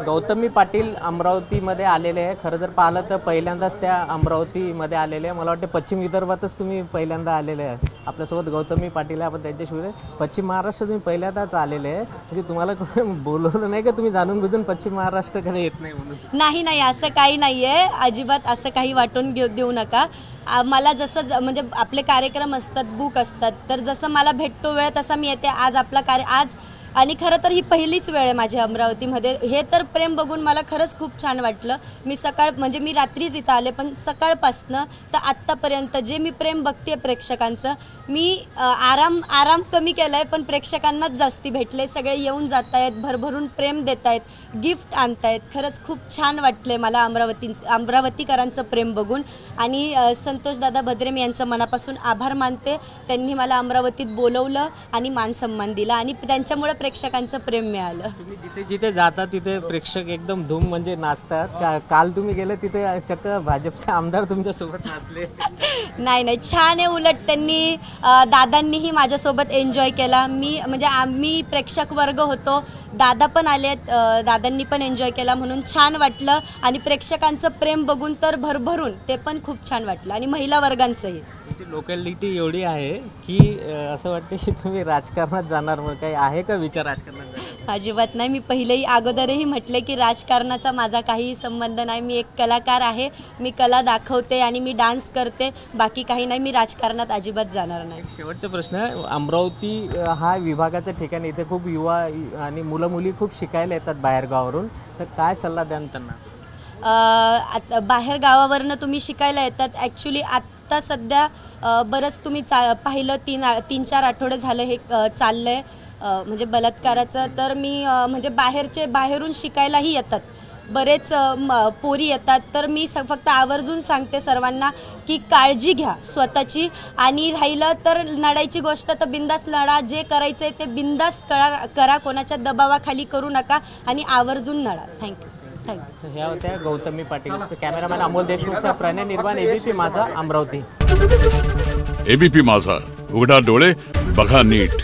गौतमी पाटील अमरावतीमध्ये आलेले आहे. खरं जर पाहिलं तर पहिल्यांदाच त्या अमरावतीमध्ये आलेले आहे. मला वाटते पश्चिम विदर्भातच तुम्ही पहिल्यांदा आलेले आहे. आपल्यासोबत गौतमी पाटील आहे, आपण त्यांच्याशिवाय पश्चिम महाराष्ट्र तुम्ही पहिल्यांदाच आलेले आहे. म्हणजे तुम्हाला बोलवलं नाही का तुम्ही जाणून बुजून पश्चिम महाराष्ट्राकडे येत नाही म्हणून? नाही नाही, असं काही नाहीये, अजिबात असं काही वाटून देऊ नका. मला जसं म्हणजे आपले कार्यक्रम असतात, बुक असतात, तर जसं मला भेटतो वेळ तसा मी येते. आज आपला आज आणि खरं तर ही पहिलीच वेळ आहे माझी अमरावतीमध्ये. हे तर प्रेम बघून मला खरंच खूप छान वाटलं. मी म्हणजे मी रात्रीच इथं आले, पण सकाळपासनं तर आत्तापर्यंत जे मी प्रेम बघते प्रेक्षकांचं, मी आराम कमी केलाय, पण प्रेक्षकांनाच जास्ती भेटले. सगळे येऊन जात आहेत, भरभरून प्रेम देत आहेत, गिफ्ट आणतायत. खरंच खूप छान वाटलंय मला अमरावतीकरांचं प्रेम बघून. आणि संतोष दादा भद्रे, मी यांचं मनापासून आभार मानते. त्यांनी मला अमरावतीत बोलवलं आणि मान सन्मान दिला आणि त्यांच्यामुळे प्रेक्षकांचं प्रेम मिळालं. तुम्ही जिथे जिथे जाता तिथे प्रेक्षक एकदम धूम म्हणजे नाचतात. काल तुम्ही गेले तिथे चक्क भाजपचे आमदार तुमच्या सोबत नाचले. नाही, छान आहे. उलट त्यांनी दादांनीही माझ्यासोबत एन्जॉय केला. म्हणजे आम्ही प्रेक्षक वर्ग होतो, दादा पण आलेत, दादांनी पण एन्जॉय केला, म्हणून छान वाटलं. आणि प्रेक्षकांचं प्रेम बघून तर भरभरून ते पण खूप छान वाटलं, आणि महिला वर्गांचंही. लोकॅलिटी एवढी आहे की असं वाटतं की तुम्ही राजकारणात जाणार. मग काही आहे का विचार राजकारणात? अजिबात नाही. मी अगोदरही म्हटले की राजकारणाचा माझा काही संबंध नाही. मी एक कलाकार आहे, मी कला दाखवते आणि मी डान्स करते, बाकी काही नाही. मी राजकारणात अजिबात जाणार नाही. शेवटचा प्रश्न आहे, अमरावती हा विभागाचं ठिकाण, इथे खूप युवा आणि मुलं मुली खूप शिकायला येतात बाहेरगावावरून, तर काय सल्ला द्याल त्यांना? बाहेर गावावरनं तुम्ही शिकायला येतात. ॲक्च्युली आत्ता सध्या बरंच तुम्ही पाहिलं, 3-4 आठवडे झालं हे चाललंय म्हणजे बलात्काराचं. तर मी म्हणजे बाहेरून शिकायलाही येतात बरेच पोरी येतात. तर मी फक्त आवर्जून सांगते सर्वांना की काळजी घ्या स्वतःची. आणि राहिलं तर लढायची गोष्ट तर बिंदास लढा, जे करायचंय ते बिंदास करा, कोणाच्या दबावाखाली करू नका आणि आवर्जून लढा. थँक्यू. ह्या होत्या गौतमी पाटील. कॅमेरामॅन अमोल देशमुखचा प्रणय निर्वाण, एबीपी माझा, अमरावती. एबीपी माझा, उघडा डोळे बघा नीट.